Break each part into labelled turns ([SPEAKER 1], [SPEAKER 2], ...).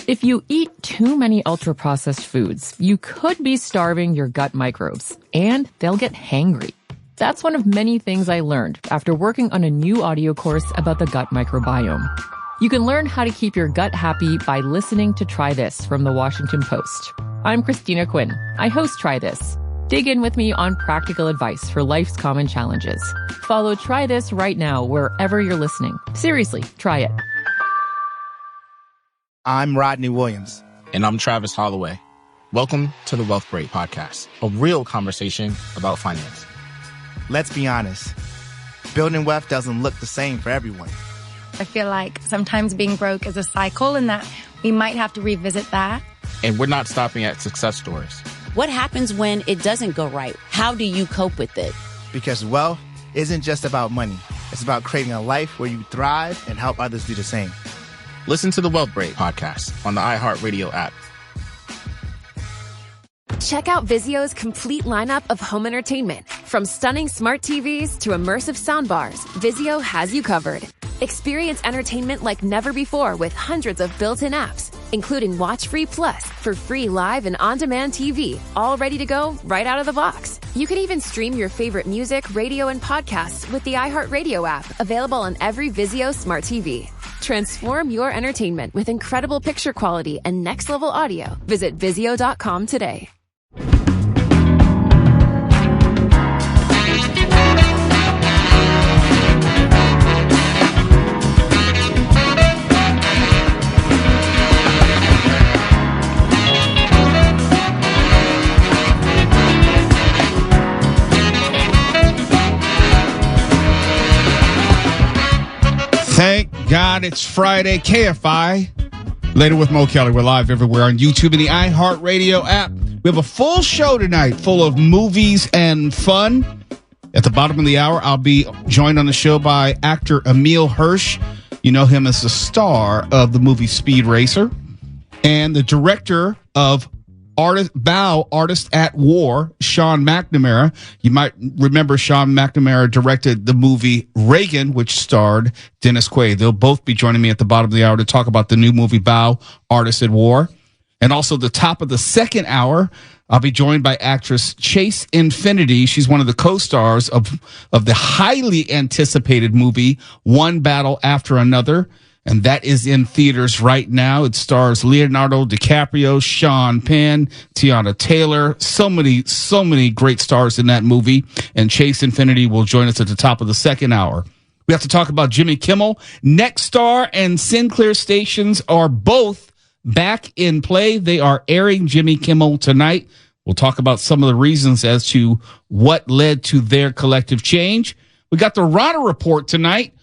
[SPEAKER 1] If you eat too many ultra-processed foods, you could be starving your gut microbes, and they'll get hangry. That's one of many things I learned after working on a new audio course about the gut microbiome. You can learn how to keep your gut happy by listening to Try This from the Washington Post. I'm Christina Quinn. I host Try This. Dig in with me on practical advice for life's common challenges. Follow Try This right now wherever you're listening. Seriously, try it.
[SPEAKER 2] I'm Rodney Williams.
[SPEAKER 3] And I'm Travis Holloway. Welcome to the Wealth Break Podcast, a real conversation about finance.
[SPEAKER 2] Let's be honest. Building wealth doesn't look the same for everyone.
[SPEAKER 4] I feel like sometimes being broke is a cycle and that we might have to revisit that.
[SPEAKER 3] And we're not stopping at success stories.
[SPEAKER 5] What happens when it doesn't go right? How do you cope with it?
[SPEAKER 2] Because wealth isn't just about money. It's about creating a life where you thrive and help others do the same.
[SPEAKER 3] Listen to the Wealth Break Podcast on the iHeartRadio app.
[SPEAKER 6] Check out Vizio's complete lineup of home entertainment. From stunning smart TVs to immersive soundbars, Vizio has you covered. Experience entertainment like never before with hundreds of built-in apps, including Watch Free Plus for free live and on-demand TV, all ready to go right out of the box. You can even stream your favorite music, radio, and podcasts with the iHeartRadio app, available on every Vizio smart TV. Transform your entertainment with incredible picture quality and next-level audio. Visit Vizio.com today.
[SPEAKER 7] Thank God it's Friday. KFI. Later with Mo Kelly. We're live everywhere on YouTube and the iHeartRadio app. We have a full show tonight full of movies and fun. At the bottom of the hour, I'll be joined on the show by actor Emile Hirsch. You know him as the star of the movie Speed Racer. And the director of Artist at War, Sean McNamara. You might remember Sean McNamara directed the movie Reagan, which starred Dennis Quaid. They'll both be joining me at the bottom of the hour to talk about the new movie Bow, Artist at War. And also the top of the second hour, I'll be joined by actress Chase Infinity. She's one of the co-stars of the highly anticipated movie One Battle After Another. And that is in theaters right now. It stars Leonardo DiCaprio, Sean Penn, Tiana Taylor. So many great stars in that movie. And Chase Infinity will join us at the top of the second hour. We have to talk about Jimmy Kimmel. Nexstar and Sinclair stations are both back in play. They are airing Jimmy Kimmel tonight. We'll talk about some of the reasons as to what led to their collective change. We got the Rana Report tonight.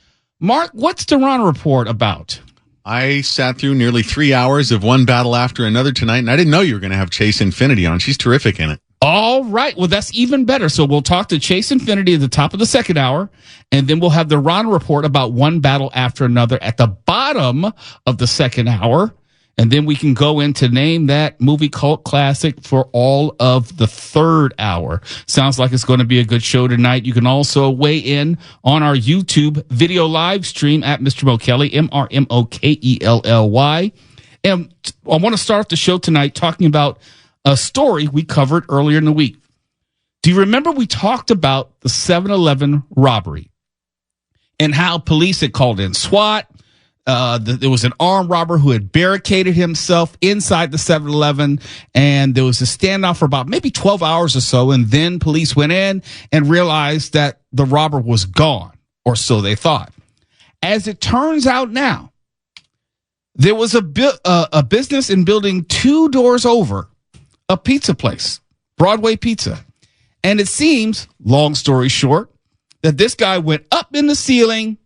[SPEAKER 7] Mark, what's the Rana Report about?
[SPEAKER 8] I sat through nearly 3 hours of One Battle After Another tonight, and I didn't know you were going to have Chase Infinity on. She's terrific in it.
[SPEAKER 7] All right. Well, that's even better. So we'll talk to Chase Infinity at the top of the second hour, and then we'll have the Rana Report about One Battle After Another at the bottom of the second hour. And then we can go in to name that movie cult classic for all of the third hour. Sounds like it's going to be a good show tonight. You can also weigh in on our YouTube video live stream at Mr. Mo Kelly, MrMokelly. And I want to start the show tonight talking about a story we covered earlier in the week. Do you remember we talked about the 7-Eleven robbery and how police had called in SWAT? There was an armed robber who had barricaded himself inside the 7-Eleven, and there was a standoff for about maybe 12 hours or so, and then police went in and realized that the robber was gone, or so they thought. As it turns out now, there was a business in building 2 doors over, a pizza place, Broadway Pizza. And it seems, long story short, that this guy went up in the ceiling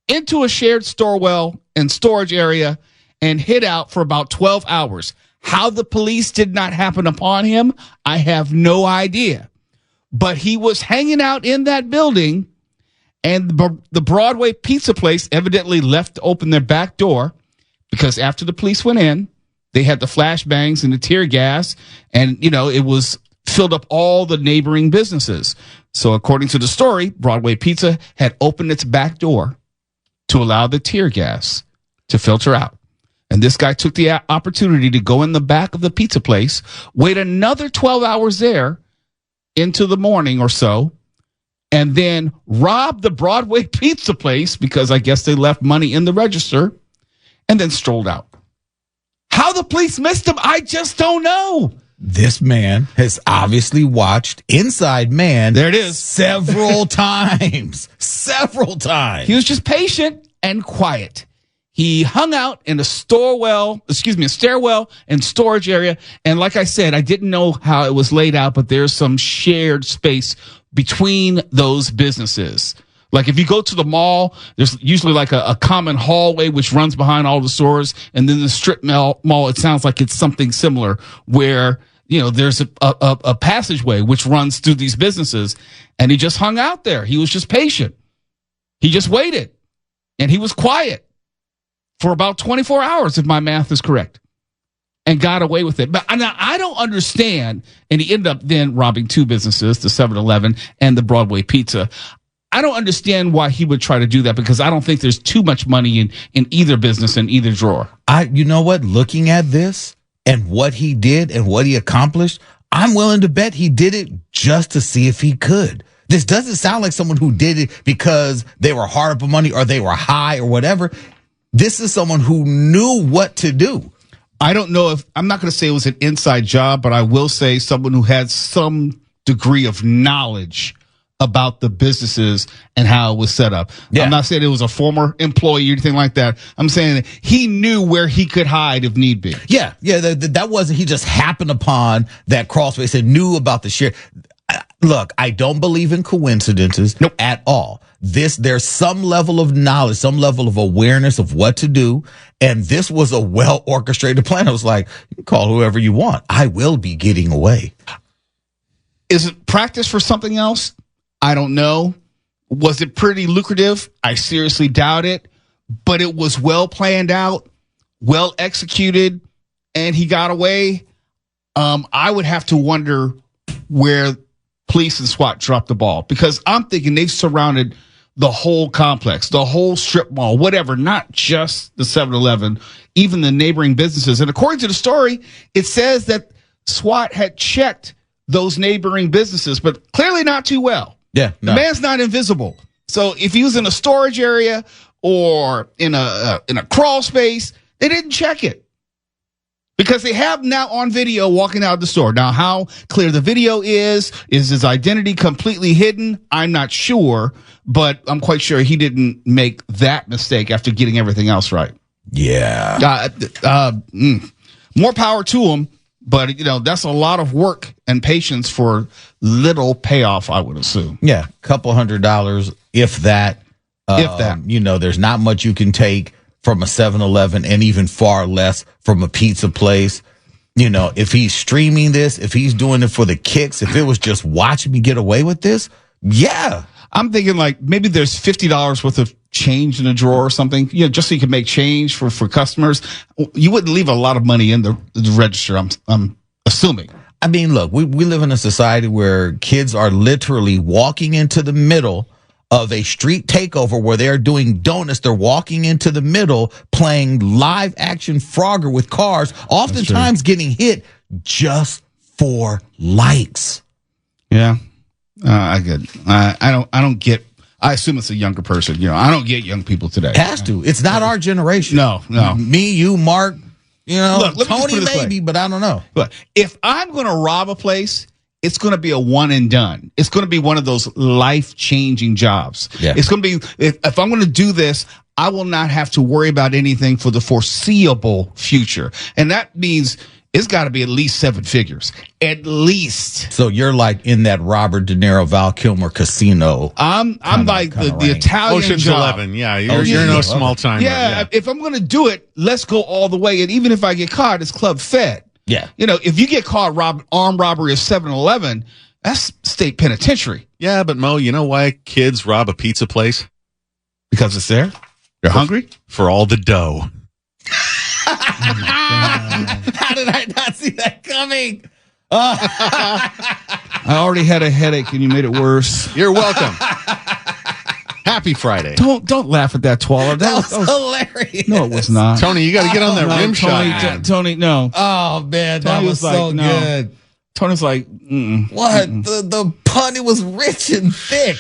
[SPEAKER 7] into a shared storewell and storage area and hid out for about 12 hours. How the police did not happen upon him, I have no idea. But he was hanging out in that building, and the Broadway Pizza place evidently left open their back door because after the police went in, they had the flashbangs and the tear gas, and, it was filled up all the neighboring businesses. So according to the story, Broadway Pizza had opened its back door to allow the tear gas to filter out. And this guy took the opportunity to go in the back of the pizza place, wait another 12 hours there into the morning or so, and then rob the Broadway pizza place because I guess they left money in the register, and then strolled out. How the police missed him, I just don't know.
[SPEAKER 9] This man has obviously watched Inside Man.
[SPEAKER 7] There it is.
[SPEAKER 9] Several times. Several times.
[SPEAKER 7] He was just patient and quiet. He hung out in a stairwell and storage area. And like I said, I didn't know how it was laid out, but there's some shared space between those businesses. Like if you go to the mall, there's usually like a common hallway which runs behind all the stores. And then the strip mall, it sounds like it's something similar where, there's a passageway which runs through these businesses. And he just hung out there. He was just patient. He just waited. And he was quiet for about 24 hours, if my math is correct, and got away with it. But now I don't understand. And he ended up then robbing two businesses, the 7-Eleven and the Broadway Pizza. I don't understand why he would try to do that because I don't think there's too much money in either business, in either drawer.
[SPEAKER 9] You know what? Looking at this and what he did and what he accomplished, I'm willing to bet he did it just to see if he could. This doesn't sound like someone who did it because they were hard up on money or they were high or whatever. This is someone who knew what to do.
[SPEAKER 7] I don't know I'm not going to say it was an inside job, but I will say someone who had some degree of knowledge about the businesses and how it was set up. Yeah. I'm not saying it was a former employee or anything like that. I'm saying that he knew where he could hide if need be.
[SPEAKER 9] Yeah. That wasn't, he just happened upon that crawl space and knew about the share. Look, I don't believe in coincidences at all. There's some level of knowledge, some level of awareness of what to do. And this was a well orchestrated plan. I was like, you can call whoever you want. I will be getting away.
[SPEAKER 7] Is it practice for something else? I don't know. Was it pretty lucrative? I seriously doubt it. But it was well planned out, well executed, and he got away. I would have to wonder where police and SWAT dropped the ball because I'm thinking they've surrounded the whole complex, the whole strip mall, whatever, not just the 7-Eleven, even the neighboring businesses. And according to the story, it says that SWAT had checked those neighboring businesses, but clearly not too well.
[SPEAKER 9] Yeah, no.
[SPEAKER 7] The man's not invisible. So if he was in a storage area or in a crawl space, they didn't check it because they have now on video walking out of the store. Now, how clear the video is his identity completely hidden? I'm not sure, but I'm quite sure he didn't make that mistake after getting everything else right.
[SPEAKER 9] Yeah.
[SPEAKER 7] More power to him. But, that's a lot of work and patience for little payoff, I would assume.
[SPEAKER 9] Yeah, $200, if that. There's not much you can take from a 7-Eleven and even far less from a pizza place. If he's streaming this, if he's doing it for the kicks, if it was just watching me get away with this, yeah.
[SPEAKER 7] I'm thinking like maybe there's $50 worth of change in a drawer or something, just so you can make change for customers. You wouldn't leave a lot of money in the register, I'm assuming.
[SPEAKER 9] I mean, look, we live in a society where kids are literally walking into the middle of a street takeover where they're doing donuts. They're walking into the middle playing live action Frogger with cars, oftentimes getting hit just for likes.
[SPEAKER 7] Yeah. I get. I don't get. I assume it's a younger person. I don't get young people today.
[SPEAKER 9] It has to. It's not our generation.
[SPEAKER 7] No.
[SPEAKER 9] Me, you, Mark.
[SPEAKER 7] Look,
[SPEAKER 9] Tony maybe, but I don't know.
[SPEAKER 7] Look, if I'm going to rob a place, it's going to be a one and done. It's going to be one of those life-changing jobs.
[SPEAKER 9] Yeah.
[SPEAKER 7] It's going to be if I'm going to do this, I will not have to worry about anything for the foreseeable future, and that means it's got to be at least 7 figures. At least.
[SPEAKER 9] So you're like in that Robert De Niro, Val Kilmer casino.
[SPEAKER 7] I'm like the Italian
[SPEAKER 8] Ocean's
[SPEAKER 7] job.
[SPEAKER 8] 11. Yeah, you're no small time.
[SPEAKER 7] Yeah, if I'm going to do it, let's go all the way. And even if I get caught, it's club fed.
[SPEAKER 9] Yeah.
[SPEAKER 7] If you get caught armed robbery of 7-Eleven, that's state penitentiary.
[SPEAKER 8] Yeah, but Mo, you know why kids rob a pizza place?
[SPEAKER 7] Because it's there. They're hungry.
[SPEAKER 8] For all the dough.
[SPEAKER 9] How did I not see that coming?
[SPEAKER 7] I already had a headache and you made it worse.
[SPEAKER 8] You're welcome. Happy Friday.
[SPEAKER 7] Don't laugh at that, Twala.
[SPEAKER 9] That was hilarious.
[SPEAKER 7] No, it was not.
[SPEAKER 8] Tony, you got to get on that rim
[SPEAKER 7] Tony,
[SPEAKER 8] shot.
[SPEAKER 7] Tony, no.
[SPEAKER 9] Oh, man, that
[SPEAKER 7] Tony
[SPEAKER 9] was so
[SPEAKER 7] like, no.
[SPEAKER 9] good.
[SPEAKER 7] Tony's like,
[SPEAKER 9] What? The pun, it was rich and thick.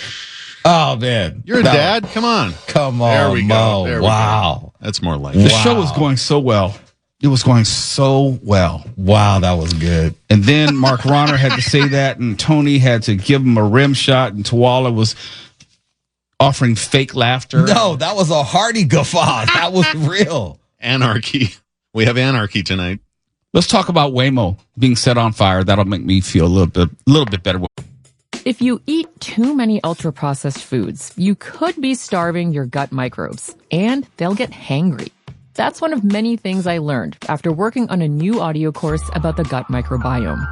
[SPEAKER 9] Oh, man.
[SPEAKER 8] You're a dad? Come on.
[SPEAKER 9] Come on,
[SPEAKER 8] There we
[SPEAKER 9] Mo.
[SPEAKER 8] go. There we
[SPEAKER 9] Wow.
[SPEAKER 8] go. That's more like
[SPEAKER 7] the
[SPEAKER 8] it.
[SPEAKER 7] show was going so well. It was going so well.
[SPEAKER 9] Wow, that was good.
[SPEAKER 7] And then Mark Ronner had to say that, and Tony had to give him a rim shot, and Twala was offering fake laughter.
[SPEAKER 9] No, that was a hearty guffaw. That was real.
[SPEAKER 8] Anarchy. We have anarchy tonight.
[SPEAKER 7] Let's talk about Waymo being set on fire. That'll make me feel a little bit better.
[SPEAKER 1] If you eat too many ultra-processed foods, you could be starving your gut microbes, and they'll get hangry. That's one of many things I learned after working on a new audio course about the gut microbiome.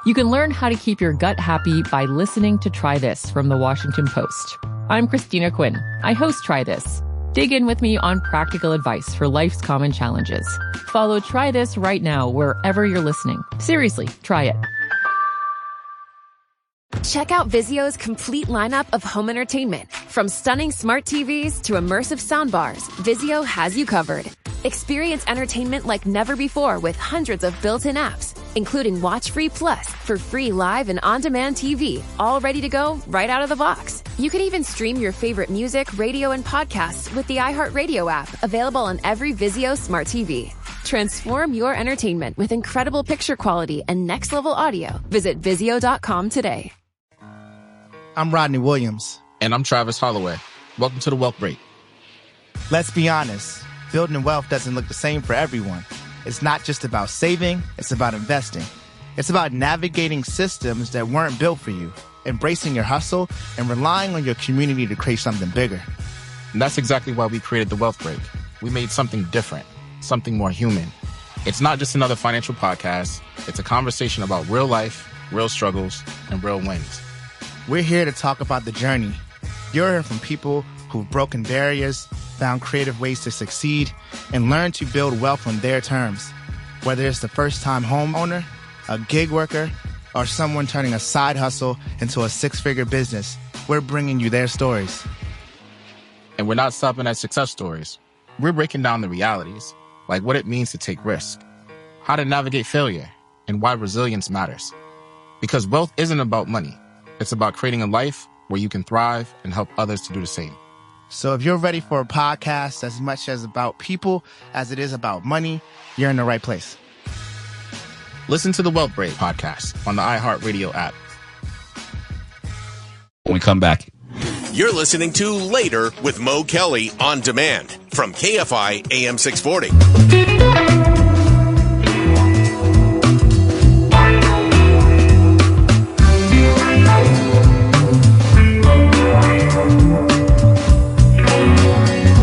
[SPEAKER 1] You can learn how to keep your gut happy by listening to Try This from the Washington Post. I'm Christina Quinn. I host Try This. Dig in with me on practical advice for life's common challenges. Follow Try This right now wherever you're listening. Seriously, try it.
[SPEAKER 6] Check out Vizio's complete lineup of home entertainment. From stunning smart TVs to immersive soundbars, Vizio has you covered. Experience entertainment like never before with hundreds of built-in apps, including Watch Free Plus for free live and on-demand TV, all ready to go right out of the box. You can even stream your favorite music, radio, and podcasts with the iHeartRadio app, available on every Vizio smart TV. Transform your entertainment with incredible picture quality and next-level audio. Visit Vizio.com today.
[SPEAKER 2] I'm Rodney Williams.
[SPEAKER 3] And I'm Travis Holloway. Welcome to the Wealth Break.
[SPEAKER 2] Let's be honest. Building wealth doesn't look the same for everyone. It's not just about saving, it's about investing. It's about navigating systems that weren't built for you, embracing your hustle, and relying on your community to create something bigger.
[SPEAKER 3] And that's exactly why we created the Wealth Break. We made something different, something more human. It's not just another financial podcast. It's a conversation about real life, real struggles, and real wins.
[SPEAKER 2] We're here to talk about the journey. You're hearing from people who've broken barriers, found creative ways to succeed, and learned to build wealth on their terms. Whether it's the first-time homeowner, a gig worker, or someone turning a side hustle into a six-figure business, we're bringing you their stories.
[SPEAKER 3] And we're not stopping at success stories. We're breaking down the realities, like what it means to take risk, how to navigate failure, and why resilience matters. Because wealth isn't about money. It's about creating a life where you can thrive and help others to do the same.
[SPEAKER 2] So if you're ready for a podcast as much as about people as it is about money, you're in the right place.
[SPEAKER 3] Listen to the Wealth Break podcast on the iHeartRadio app.
[SPEAKER 7] When we come back.
[SPEAKER 10] You're listening to Later with Mo Kelly on demand from KFI AM 640.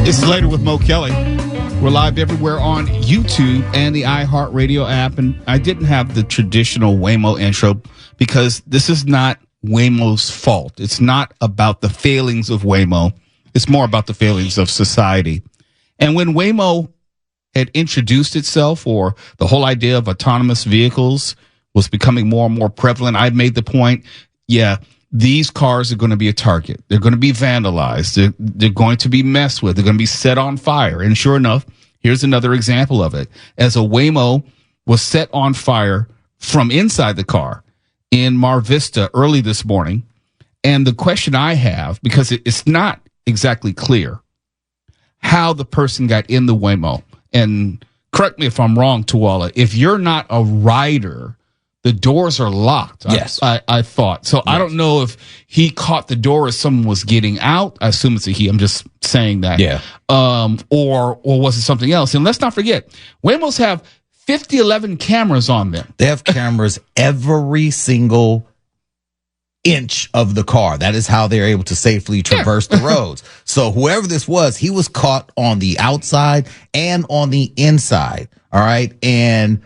[SPEAKER 7] It's Later with Mo Kelly. We're live everywhere on YouTube and the iHeartRadio app. And I didn't have the traditional Waymo intro because this is not Waymo's fault. It's not about the failings of Waymo. It's more about the failings of society. And when Waymo had introduced itself, or the whole idea of autonomous vehicles was becoming more and more prevalent, I made the point, these cars are going to be a target. They're going to be vandalized. They're going to be messed with. They're going to be set on fire. And sure enough, here's another example of it. As a Waymo was set on fire from inside the car in Mar Vista early this morning. And the question I have, because it's not exactly clear how the person got in the Waymo. And correct me if I'm wrong, Twala, if you're not a rider, the doors are locked.
[SPEAKER 9] Yes.
[SPEAKER 7] I thought. So yes. I don't know if he caught the door as someone was getting out. I assume it's a he. I'm just saying that.
[SPEAKER 9] Yeah.
[SPEAKER 7] Or was it something else? And let's not forget, Waymos have 11 cameras on them.
[SPEAKER 9] They have cameras every single inch of the car. That is how they're able to safely traverse the roads. So whoever this was, he was caught on the outside and on the inside. All right. And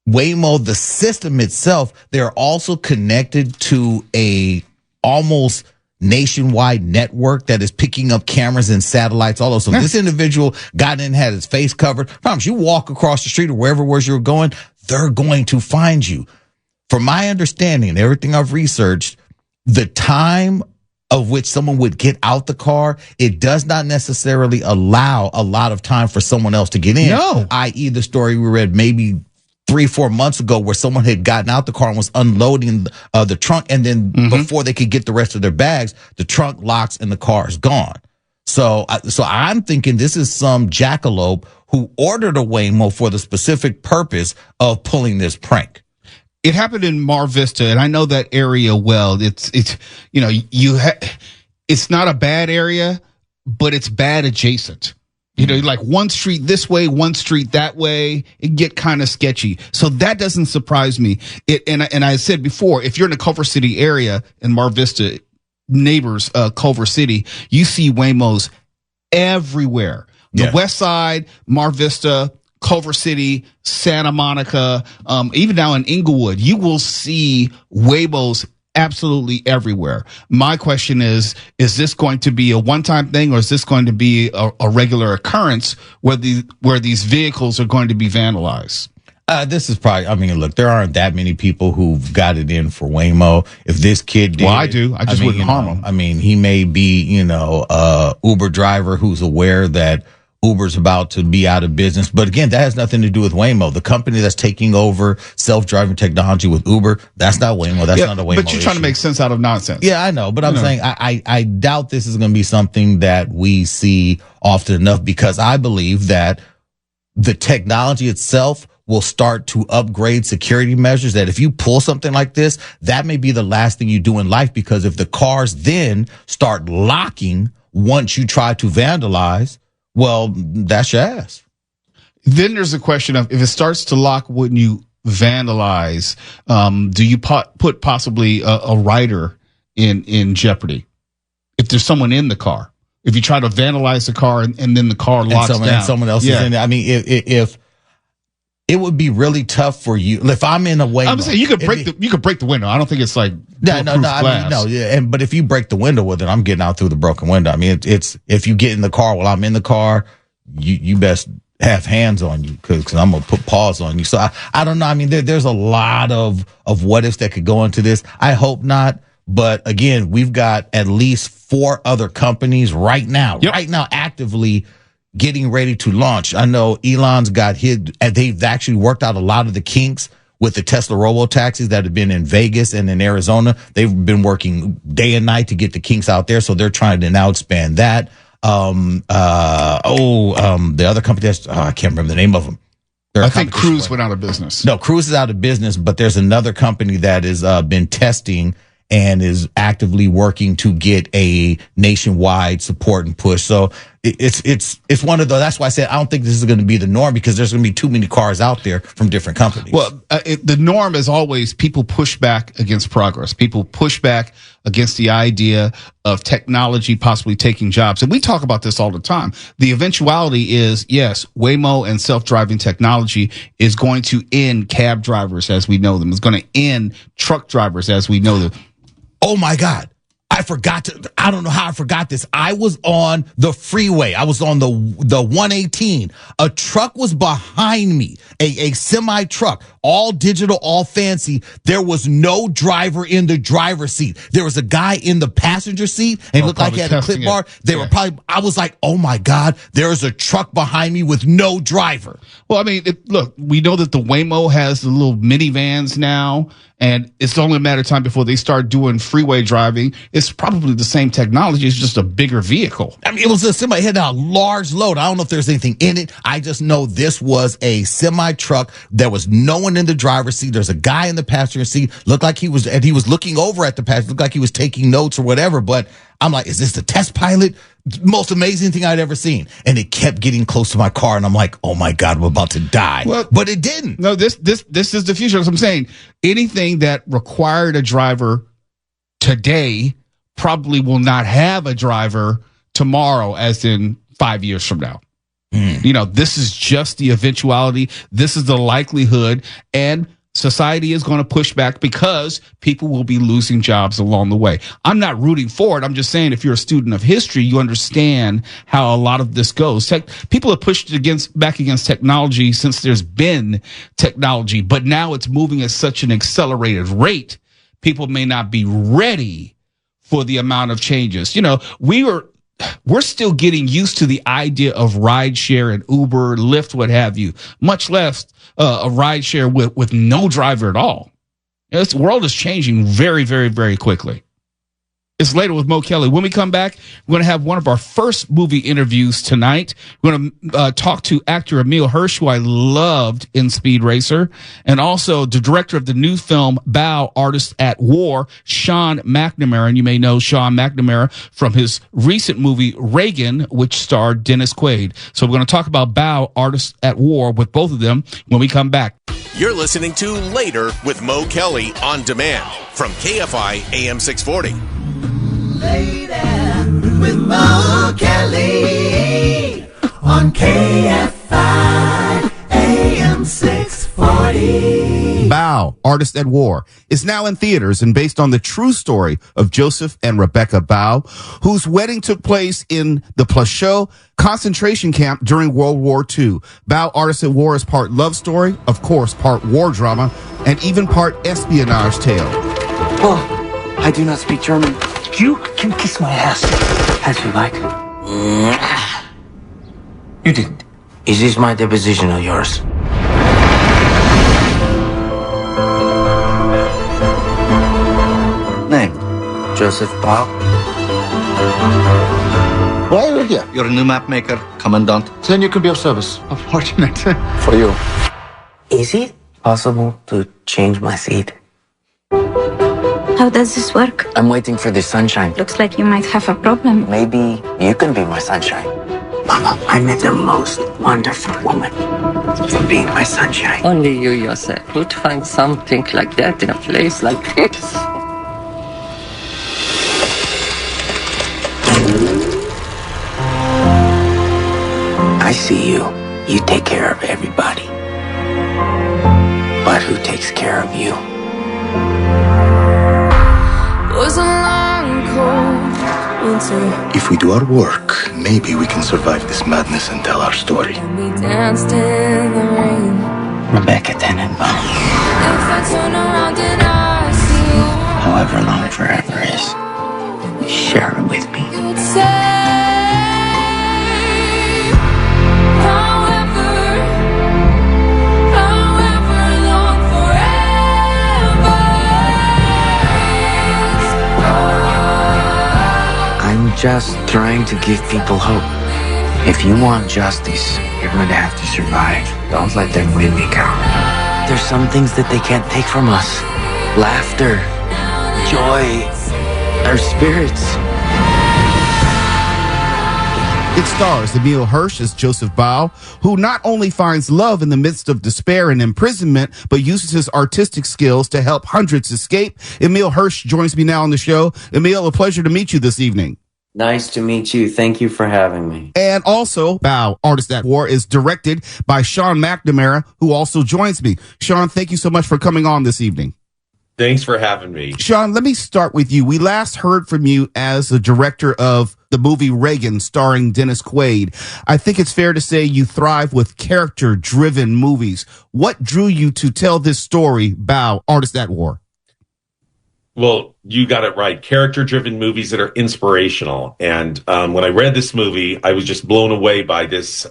[SPEAKER 9] Waymo, the system itself, they're also connected to a almost nationwide network that is picking up cameras and satellites all over. So this individual got in, had his face covered. Promise you walk across the street or wherever it was you were going, they're going to find you. From my understanding and everything I've researched, the time of which someone would get out the car, it does not necessarily allow a lot of time for someone else to get in.
[SPEAKER 7] No.
[SPEAKER 9] I.e. the story we read maybe 3-4 months ago where someone had gotten out the car and was unloading the trunk, and then before they could get the rest of their bags, the trunk locks and the car is gone. So I'm thinking this is some jackalope who ordered a Waymo for the specific purpose of pulling this prank.
[SPEAKER 7] It happened in Mar Vista, and I know that area well. It's it's not a bad area, but it's bad adjacent. Like one street this way, one street that way, it get kind of sketchy. So that doesn't surprise me. And I said before, if you're in the Culver City area in Mar Vista, neighbors, Culver City, you see Waymos everywhere. The West Side, Mar Vista, Culver City, Santa Monica, even now in Inglewood, you will see Waymos absolutely everywhere. My question is this going to be a one-time thing, or is this going to be a regular occurrence where these vehicles are going to be vandalized?
[SPEAKER 9] This is probably, look, there aren't that many people who've got it in for Waymo. If this kid did.
[SPEAKER 7] Well, I do. I just wouldn't harm him.
[SPEAKER 9] He may be, a Uber driver who's aware that Uber's about to be out of business. But again, that has nothing to do with Waymo. The company that's taking over self-driving technology with Uber, that's not Waymo. That's not a Waymo
[SPEAKER 7] But you're trying to make sense out of nonsense.
[SPEAKER 9] Yeah, I know. But I'm saying I doubt this is going to be something that we see often enough, because I believe that the technology itself will start to upgrade security measures, that if you pull something like this, that may be the last thing you do in life, because if the cars then start locking once you try to vandalize, well, that's your ass.
[SPEAKER 7] Then there's a question of, if it starts to lock, wouldn't you vandalize? Do you put possibly a rider in jeopardy if there's someone in the car? If you try to vandalize the car and then the car locks down,
[SPEAKER 9] and someone else is in it. If it would be really tough for you. If I'm in a Waymo,
[SPEAKER 7] I'm saying you could break the window. I don't think it's like glass.
[SPEAKER 9] But if you break the window with it, I'm getting out through the broken window. It's if you get in the car while I'm in the car, you best have hands on you, because I'm gonna put paws on you. So I don't know. There's a lot of what ifs that could go into this. I hope not. But again, we've got at least 4 other companies right now actively getting ready to launch. I know Elon's got hit, and they've actually worked out a lot of the kinks with the Tesla robo-taxis that have been in Vegas and in Arizona. They've been working day and night to get the kinks out there, so they're trying to now expand that. The other company I can't remember the name of them.
[SPEAKER 7] I think Cruise went out of business.
[SPEAKER 9] No, Cruise is out of business, but there's another company that has been testing and is actively working to get a nationwide support and push. So it's one of those. That's why I said I don't think this is going to be the norm, because there's going to be too many cars out there from different companies.
[SPEAKER 7] Well, the norm is always people push back against progress. People push back against the idea of technology possibly taking jobs. And we talk about this all the time. The eventuality is, yes, Waymo and self-driving technology is going to end cab drivers as we know them. It's going to end truck drivers as we know them.
[SPEAKER 9] Oh my God. I don't know how I forgot this. I was on the freeway. I was on the 118. A truck was behind me, a semi truck, all digital, all fancy. There was no driver in the driver's seat. There was a guy in the passenger seat, and it looked like he had a clip bar. I was like, oh my God, there's a truck behind me with no driver.
[SPEAKER 7] Well, look, we know that the Waymo has the little minivans now, and it's only a matter of time before they start doing freeway driving. It's probably the same technology. It's just a bigger vehicle.
[SPEAKER 9] It was a semi. It had a large load. I don't know if there's anything in it. I just know this was a semi truck. There was no one in the driver's seat. There's a guy in the passenger seat. Looked like he was looking over at the passenger. Looked like he was taking notes or whatever. But I'm like, is this the test pilot? Most amazing thing I'd ever seen. And it kept getting close to my car, and I'm like, oh my God, I'm about to die. Well, but it didn't.
[SPEAKER 7] No, this is the future. As I'm saying, anything that required a driver today probably will not have a driver tomorrow, as in 5 years from now. This is just the eventuality. This is the likelihood, and society is going to push back because people will be losing jobs along the way. I'm not rooting for it. I'm just saying, if you're a student of history, you understand how a lot of this goes. People have pushed back against technology since there's been technology, but now it's moving at such an accelerated rate. People may not be ready for the amount of changes. You know, we're still getting used to the idea of rideshare and Uber, Lyft, what have you, much less a rideshare with no driver at all. You know, this world is changing very, very, very quickly. It's Later with Mo Kelly. When we come back, we're going to have one of our first movie interviews tonight. We're going to talk to actor Emile Hirsch, who I loved in Speed Racer, and also the director of the new film Bow, Artist at War, Sean McNamara. And you may know Sean McNamara from his recent movie Reagan, which starred Dennis Quaid. So we're going to talk about Bow, Artist at War with both of them when we come back.
[SPEAKER 10] You're listening to Later with Mo Kelly on demand from KFI AM 640.
[SPEAKER 11] Later with Mo Kelly on KFI AM 640.
[SPEAKER 12] Bow, Artist at War, is now in theaters and based on the true story of Joseph and Rebecca Bow, whose wedding took place in the Plachot concentration camp during World War II. Bow, Artist at War is part love story, of course, part war drama, and even part espionage tale.
[SPEAKER 13] Oh, I do not speak German. You can kiss my ass as you like. You didn't.
[SPEAKER 14] Is this my deposition or yours?
[SPEAKER 13] Name?
[SPEAKER 14] Joseph Bow.
[SPEAKER 13] Why are you here?
[SPEAKER 14] You're a new map maker, Commandant.
[SPEAKER 13] Then you can be of service.
[SPEAKER 14] Unfortunate.
[SPEAKER 13] For you.
[SPEAKER 14] Is it possible to change my seat?
[SPEAKER 15] How does this work?
[SPEAKER 14] I'm waiting for the sunshine.
[SPEAKER 15] Looks like you might have a problem.
[SPEAKER 14] Maybe you can be my sunshine. Mama, I met the most wonderful woman for being my sunshine.
[SPEAKER 16] Only you yourself would find something like that in a place like this.
[SPEAKER 14] I see you. You take care of everybody. But who takes care of you?
[SPEAKER 17] Was a long, cold winter.
[SPEAKER 18] If we do our work, maybe we can survive this madness and tell our story.
[SPEAKER 17] We danced in the rain.
[SPEAKER 14] Rebecca Tenenbaum.
[SPEAKER 17] If I turn around and I see you,
[SPEAKER 14] However long forever is, share it with me.
[SPEAKER 17] you'd say, however long forever is.
[SPEAKER 14] I'm just trying to give people hope. If you want justice, you're going to have to survive. Don't let them win me count. There's some things that they can't take from us. Laughter, joy, our spirits.
[SPEAKER 12] It stars Emile Hirsch as Joseph Bow, who not only finds love in the midst of despair and imprisonment, but uses his artistic skills to help hundreds escape. Emile Hirsch joins me now on the show. Emile, a pleasure to meet you this evening.
[SPEAKER 14] Nice to meet you. Thank you for having me.
[SPEAKER 12] And also, Bow, Artist at War, is directed by Sean McNamara, who also joins me. Sean, thank you so much for coming on this evening.
[SPEAKER 19] Thanks for having me.
[SPEAKER 12] Sean, let me start with you. We last heard from you as the director of the movie Reagan, starring Dennis Quaid. I think it's fair to say you thrive with character-driven movies. What drew you to tell this story, Bow, Artist at War?
[SPEAKER 19] Well, you got it right. Character-driven movies that are inspirational. And when I read this movie, I was just blown away by this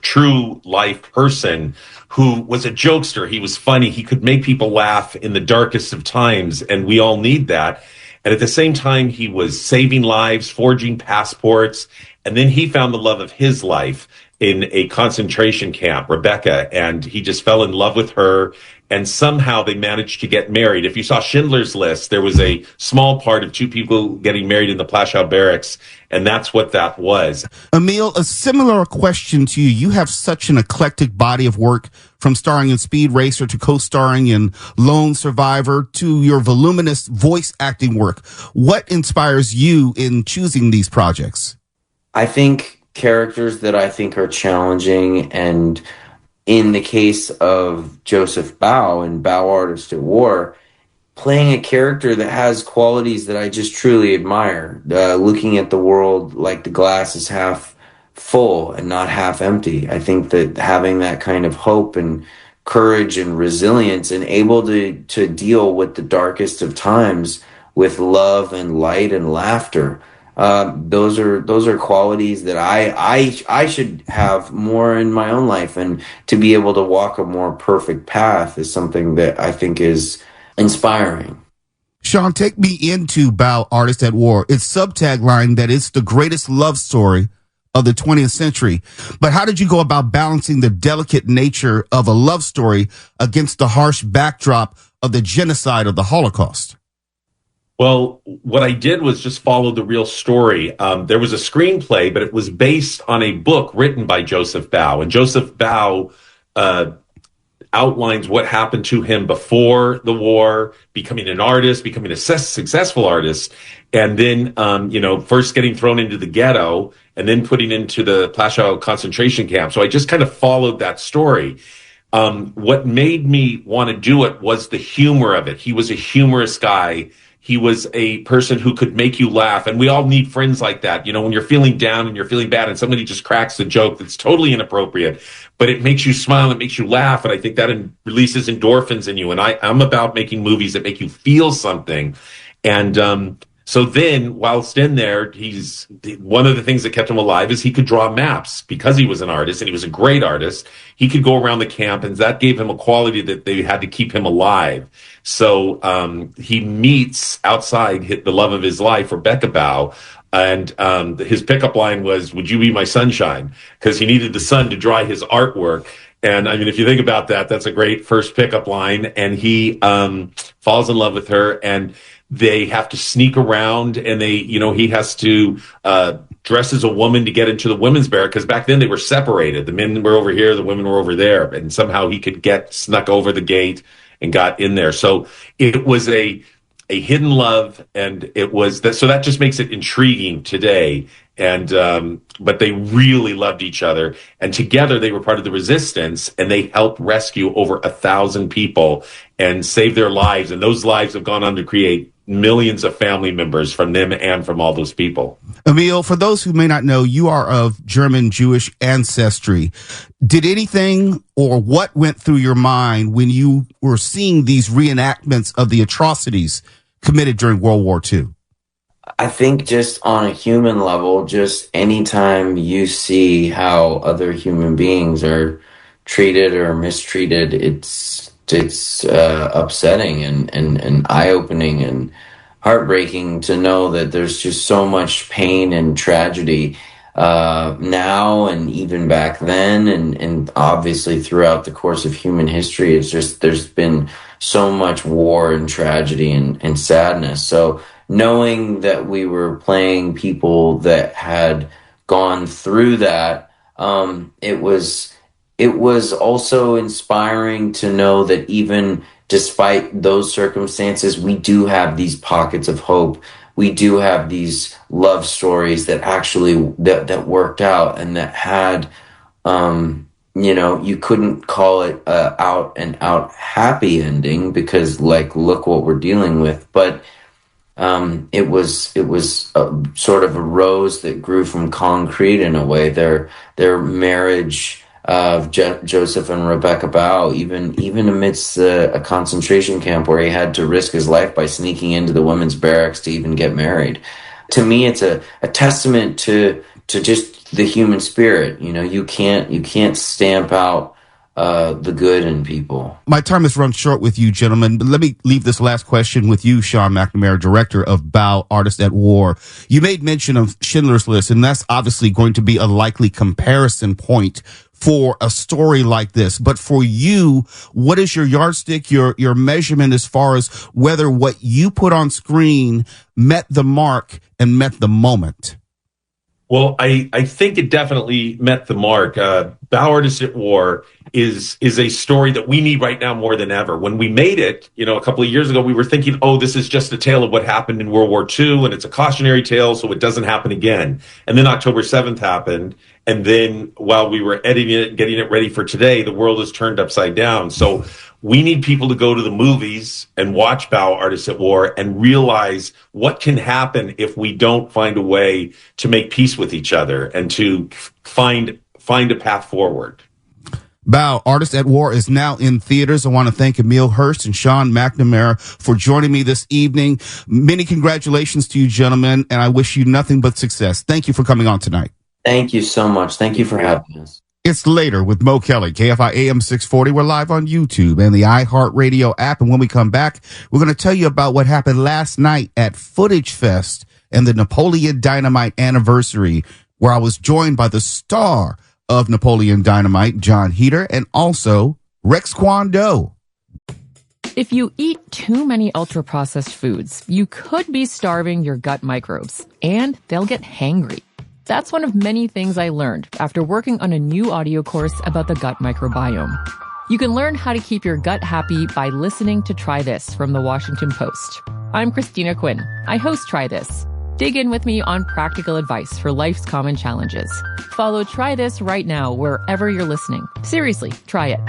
[SPEAKER 19] true life person who was a jokester. He was funny. He could make people laugh in the darkest of times, and we all need that. And at the same time, he was saving lives, forging passports, and then he found the love of his life in a concentration camp, Rebecca, and he just fell in love with her. And somehow they managed to get married. If you saw Schindler's List, there was a small part of two people getting married in the Plachot barracks, and that's what that was.
[SPEAKER 12] Emile, a similar question to you. You have such an eclectic body of work, from starring in Speed Racer to co-starring in Lone Survivor to your voluminous voice acting work. What inspires you in choosing these projects?
[SPEAKER 14] I think characters that I think are challenging, and in the case of Joseph Bow and Bow, Artist at War, playing a character that has qualities that I just truly admire, looking at the world like the glass is half full and not half empty. I think that having that kind of hope and courage and resilience and able to deal with the darkest of times with love and light and laughter. Those are qualities that I should have more in my own life, and to be able to walk a more perfect path is something that I think is inspiring.
[SPEAKER 12] Sean, take me into Bow, Artist at War. Its subtagline that it's the greatest love story of the 20th century. But how did you go about balancing the delicate nature of a love story against the harsh backdrop of the genocide of the Holocaust?
[SPEAKER 19] Well, what I did was just follow the real story. There was a screenplay, but it was based on a book written by Joseph Bow. And Joseph Bow outlines what happened to him before the war, becoming an artist, becoming a successful artist, and then, first getting thrown into the ghetto and then putting into the Plaszow concentration camp. So I just kind of followed that story. What made me want to do it was the humor of it. He was a humorous guy. He was a person who could make you laugh. And we all need friends like that. When you're feeling down and you're feeling bad and somebody just cracks a joke that's totally inappropriate, but it makes you smile, it makes you laugh. And I think that releases endorphins in you. And I'm about making movies that make you feel something. And so then, whilst in there, one of the things that kept him alive is he could draw maps because he was an artist, and he was a great artist. He could go around the camp, and that gave him a quality that they had to keep him alive. So he meets outside the love of his life, Rebecca Bow, and his pickup line was, "Would you be my sunshine?" Because he needed the sun to dry his artwork. And I mean, if you think about that, that's a great first pickup line. And he falls in love with her, and they have to sneak around, and he has to dress as a woman to get into the women's barrack, because back then they were separated. The men were over here, the women were over there, and somehow he could snuck over the gate and got in there. So it was a hidden love, and it was that. So that just makes it intriguing today. And but they really loved each other, and together they were part of the resistance, and they helped rescue over 1,000 people and save their lives. And those lives have gone on to create millions of family members from them and from all those people.
[SPEAKER 12] Emil, for those who may not know, you are of German Jewish ancestry. Did anything or what went through your mind when you were seeing these reenactments of the atrocities committed during World War II?
[SPEAKER 14] I think just on a human level, just anytime you see how other human beings are treated or mistreated, it's upsetting and eye-opening and heartbreaking to know that there's just so much pain and tragedy now and even back then, and obviously throughout the course of human history. It's just there's been so much war and tragedy and sadness. So knowing that we were playing people that had gone through that, it was also inspiring to know that even despite those circumstances, we do have these pockets of hope. We do have these love stories that actually that worked out, and that had, you couldn't call it a out and out happy ending, because look what we're dealing with. But it was sort of a rose that grew from concrete in a way. Their marriage of Joseph and Rebecca Bow, even amidst a concentration camp where he had to risk his life by sneaking into the women's barracks to even get married. To me, it's a testament to just the human spirit. You can't stamp out the good in people.
[SPEAKER 12] My time has run short with you, gentlemen, but let me leave this last question with you, Sean McNamara, director of Bow, Artist at War. You made mention of Schindler's List, and that's obviously going to be a likely comparison point for a story like this. But for you, what is your yardstick, your measurement as far as whether what you put on screen met the mark and met the moment?
[SPEAKER 19] Well, I think it definitely met the mark. Bow, Artist at War is a story that we need right now more than ever. When we made it, a couple of years ago, we were thinking, this is just a tale of what happened in World War II, and it's a cautionary tale, so it doesn't happen again. And then October 7th happened, and then while we were editing it and getting it ready for today, the world is turned upside down. So we need people to go to the movies and watch Bow, Artist at War, and realize what can happen if we don't find a way to make peace with each other and to find a path forward.
[SPEAKER 12] Bow, Artist at War, is now in theaters. I want to thank Emile Hurst and Sean McNamara for joining me this evening. Many congratulations to you, gentlemen, and I wish you nothing but success. Thank you for coming on tonight.
[SPEAKER 14] Thank you so much. Thank you for having us.
[SPEAKER 12] It's Later with Mo Kelly, KFI AM 640. We're live on YouTube and the iHeartRadio app. And when we come back, we're going to tell you about what happened last night at Footage Fest and the Napoleon Dynamite anniversary, where I was joined by the star of Napoleon Dynamite, John Heder, and also Rex Kwon Do.
[SPEAKER 1] If you eat too many ultra-processed foods, you could be starving your gut microbes, and they'll get hangry. That's one of many things I learned after working on a new audio course about the gut microbiome. You can learn how to keep your gut happy by listening to Try This from the Washington Post. I'm Christina Quinn. I host Try This. Dig in with me on practical advice for life's common challenges. Follow Try This right now wherever you're listening. Seriously, try it.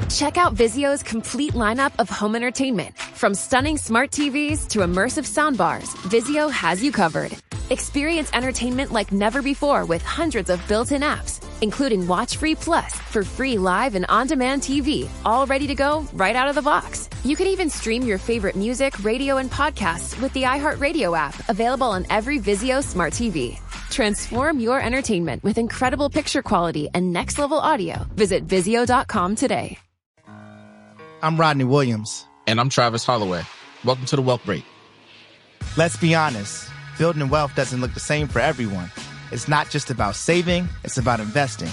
[SPEAKER 6] Check out Vizio's complete lineup of home entertainment. From stunning smart TVs to immersive soundbars, Vizio has you covered. Experience entertainment like never before with hundreds of built-in apps, including Watch Free Plus for free live and on-demand TV, all ready to go right out of the box. You can even stream your favorite music, radio, and podcasts with the iHeartRadio app, available on every Vizio smart TV. Transform your entertainment with incredible picture quality and next-level audio. Visit Vizio.com today.
[SPEAKER 2] I'm Rodney Williams.
[SPEAKER 3] And I'm Travis Holloway. Welcome to the Wealth Break.
[SPEAKER 2] Let's be honest. Building wealth doesn't look the same for everyone. It's not just about saving, it's about investing.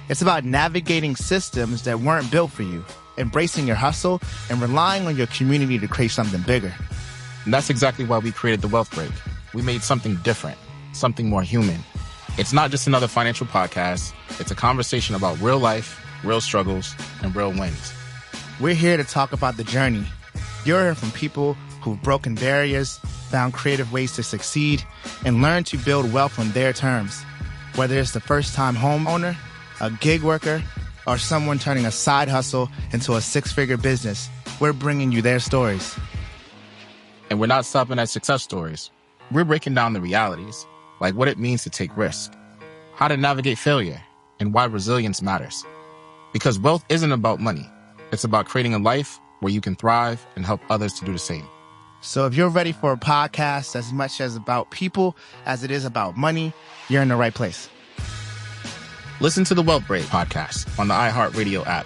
[SPEAKER 2] It's about navigating systems that weren't built for you, embracing your hustle, and relying on your community to create something bigger.
[SPEAKER 3] And that's exactly why we created the Wealth Break. We made something different, something more human. It's not just another financial podcast. It's a conversation about real life, real struggles, and real wins.
[SPEAKER 2] We're here to talk about the journey. You're hearing from people who've broken barriers, found creative ways to succeed, and learned to build wealth on their terms. Whether it's the first-time homeowner, a gig worker, or someone turning a side hustle into a six-figure business, we're bringing you their stories.
[SPEAKER 3] And we're not stopping at success stories. We're breaking down the realities, like what it means to take risk, how to navigate failure, and why resilience matters. Because wealth isn't about money. It's about creating a life where you can thrive and help others to do the same.
[SPEAKER 2] So if you're ready for a podcast as much as about people as it is about money, you're in the right place.
[SPEAKER 3] Listen to the Wealth Break podcast on the iHeartRadio app.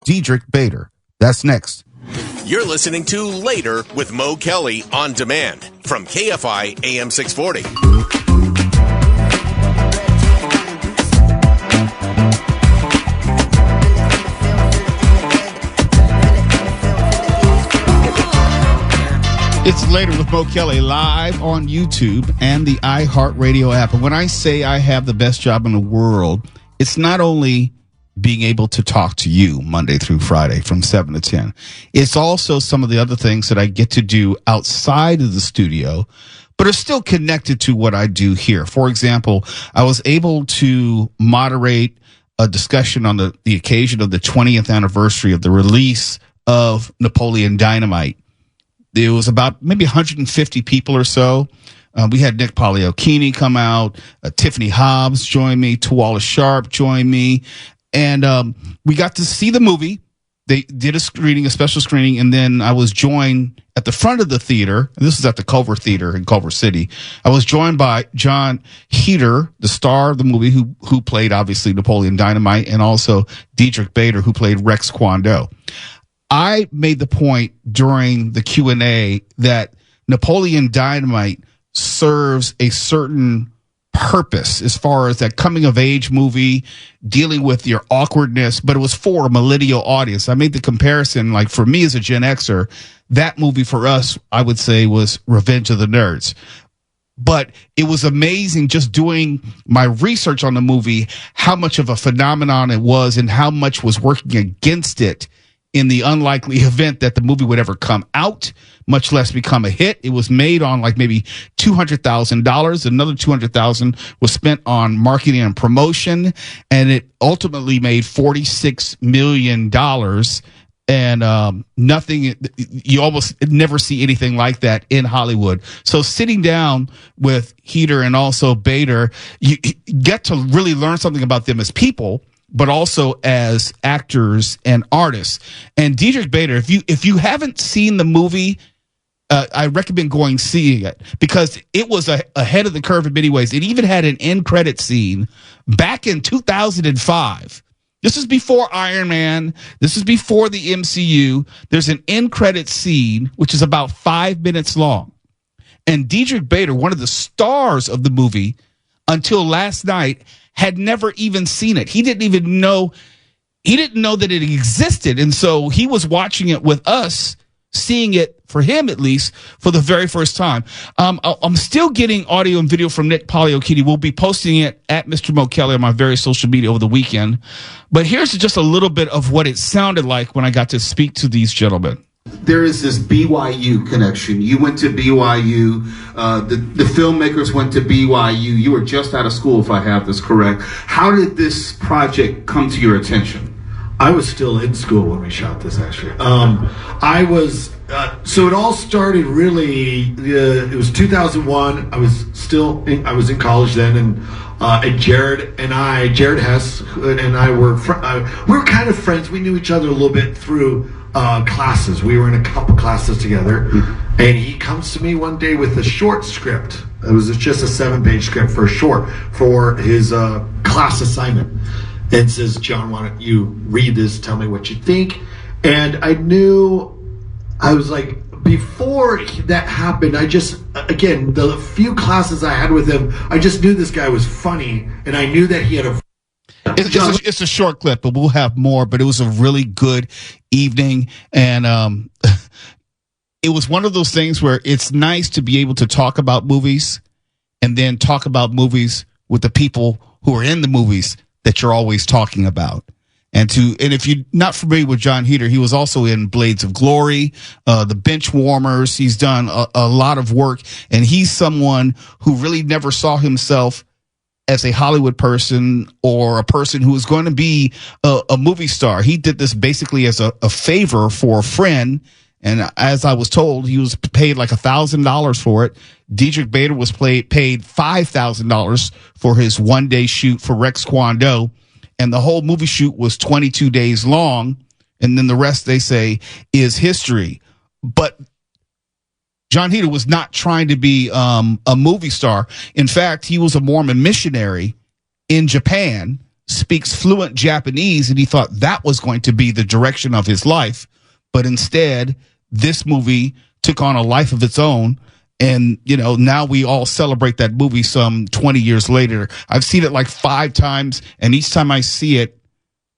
[SPEAKER 12] Diedrich Bader. That's next.
[SPEAKER 10] You're listening to Later with Mo Kelly on demand from KFI AM 640.
[SPEAKER 7] It's Later with Mo Kelly, live on YouTube and the iHeartRadio app. And when I say I have the best job in the world, it's not only being able to talk to you Monday through Friday from 7 to 10. It's also some of the other things that I get to do outside of the studio, but are still connected to what I do here. For example, I was able to moderate a discussion on the occasion of the 20th anniversary of the release of Napoleon Dynamite. There was about maybe 150 people or so. We had Nick Poliokini come out, Tiffany Hobbs joined me, Tawala Sharp joined me, and we got to see the movie. They did a special screening, and then I was joined at the front of the theater, and this is at the Culver Theater in Culver City. I was joined by John Heder, the star of the movie, who played, obviously, Napoleon Dynamite, and also Diedrich Bader, who played Rex Kwon Do. I made the point during the Q&A that Napoleon Dynamite serves a certain purpose as far as that coming of age movie dealing with your awkwardness, but it was for a millennial audience. I made the comparison, like for me as a Gen Xer, that movie for us, I would say, was Revenge of the Nerds. But it was amazing just doing my research on the movie, how much of a phenomenon it was and how much was working against it in the unlikely event that the movie would ever come out, much less become a hit. It was made on like maybe $200,000. Another $200,000 was spent on marketing and promotion, and it ultimately made $46 million And nothing, you almost never see anything like that in Hollywood. So sitting down with Heder and also Bader, you get to really learn something about them as people, but also as actors and artists. And Diedrich Bader, if you haven't seen the movie, I recommend seeing it, because it was ahead of the curve in many ways. It even had an end credit scene back in 2005. This is before Iron Man. This is before the MCU. There's an end credit scene, which is about 5 minutes long. And Diedrich Bader, one of the stars of the movie, until last night, had never even seen it. He didn't know that it existed. And so he was watching it with us, seeing it, for him at least, for the very first time. I'm still getting audio and video from Nick Poliokiti. We'll be posting it at Mr. Mo Kelly on my various social media over the weekend. But here's just a little bit of what it sounded like when I got to speak to these gentlemen.
[SPEAKER 12] There is this BYU connection. You went to BYU. The filmmakers went to BYU. You were just out of school, if I have this correct. How did this project come to your attention?
[SPEAKER 20] I was still in school when we shot this, actually. So it all started really, it was 2001. I was in college then, and Jared Hess and I were kind of friends. We knew each other a little bit through classes. We were in a couple classes together, and he comes to me one day with a short script. It was just a 7-page script for his class assignment, and says, "John, why don't you read this? Tell me what you think." And I was like, before that happened, the few classes I had with him, I just knew this guy was funny, and I knew that he had
[SPEAKER 7] It's a short clip, but we'll have more. But it was a really good evening, and it was one of those things where it's nice to be able to talk about movies, and then talk about movies with the people who are in the movies that you're always talking about. And if you're not familiar with John Heder, he was also in Blades of Glory, The Bench Warmers. He's done a lot of work, and he's someone who really never saw himself as a Hollywood person or a person who was going to be a movie star. He did this basically as a favor for a friend. And as I was told, he was paid like $1,000 for it. Diedrich Bader was paid $5,000 for his one-day shoot for Rex Kwon Do. And the whole movie shoot was 22 days long. And then the rest, they say, is history. But John Heder was not trying to be a movie star. In fact, he was a Mormon missionary in Japan, speaks fluent Japanese, and he thought that was going to be the direction of his life. But instead, this movie took on a life of its own. And, now we all celebrate that movie some 20 years later. I've seen it like 5 times, and each time I see it,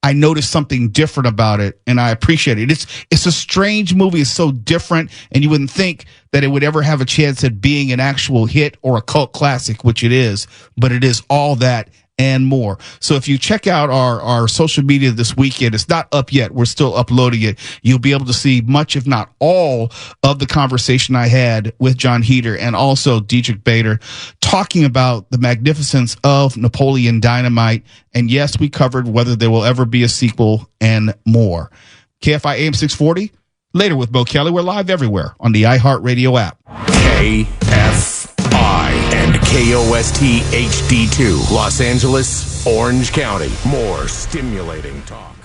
[SPEAKER 7] I notice something different about it, and I appreciate it. It's a strange movie. It's so different, and you wouldn't think that it would ever have a chance at being an actual hit or a cult classic, which it is, but it is all that and more. So if you check out our social media this weekend, it's not up yet. We're still uploading it. You'll be able to see much, if not all, of the conversation I had with John Heder and also Diedrich Bader, talking about the magnificence of Napoleon Dynamite. And yes, we covered whether there will ever be a sequel and more. KFI AM 640, later with Mo Kelly. We're live everywhere on the iHeartRadio app.
[SPEAKER 10] KFI and KOST HD2, Los Angeles, Orange County. More stimulating talk.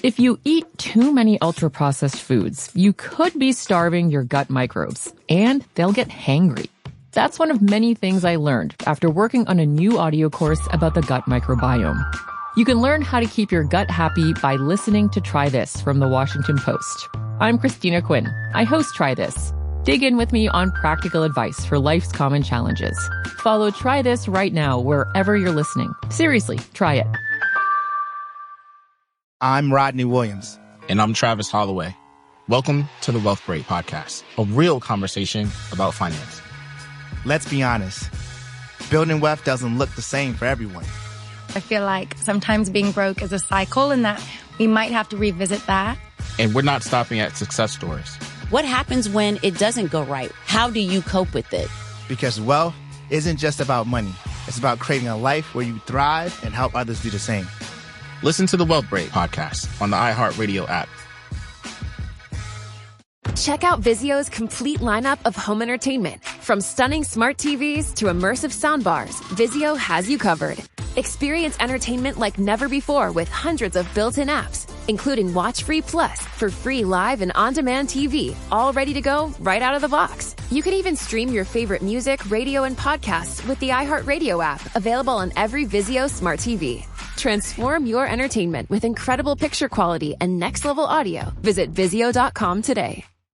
[SPEAKER 1] If you eat too many ultra-processed foods, you could be starving your gut microbes, and they'll get hangry. That's one of many things I learned after working on a new audio course about the gut microbiome. You can learn how to keep your gut happy by listening to Try This from the Washington Post. I'm Christina Quinn. I host Try This. Dig in with me on practical advice for life's common challenges. Follow Try This right now wherever you're listening. Seriously, try it.
[SPEAKER 2] I'm Rodney Williams.
[SPEAKER 3] And I'm Travis Holloway. Welcome to the Wealth Break Podcast, a real conversation about finance.
[SPEAKER 2] Let's be honest. Building wealth doesn't look the same for everyone.
[SPEAKER 4] I feel like sometimes being broke is a cycle and that we might have to revisit that.
[SPEAKER 3] And we're not stopping at success stories.
[SPEAKER 5] What happens when it doesn't go right? How do you cope with it?
[SPEAKER 2] Because wealth isn't just about money. It's about creating a life where you thrive and help others do the same.
[SPEAKER 3] Listen to the Wealth Break podcast on the iHeartRadio app.
[SPEAKER 6] Check out Vizio's complete lineup of home entertainment. From stunning smart TVs to immersive soundbars, Vizio has you covered. Experience entertainment like never before with hundreds of built-in apps, including Watch Free Plus for free live and on-demand TV, all ready to go right out of the box. You can even stream your favorite music, radio, and podcasts with the iHeartRadio app, available on every Vizio smart TV. Transform your entertainment with incredible picture quality and next-level audio. Visit Vizio.com today.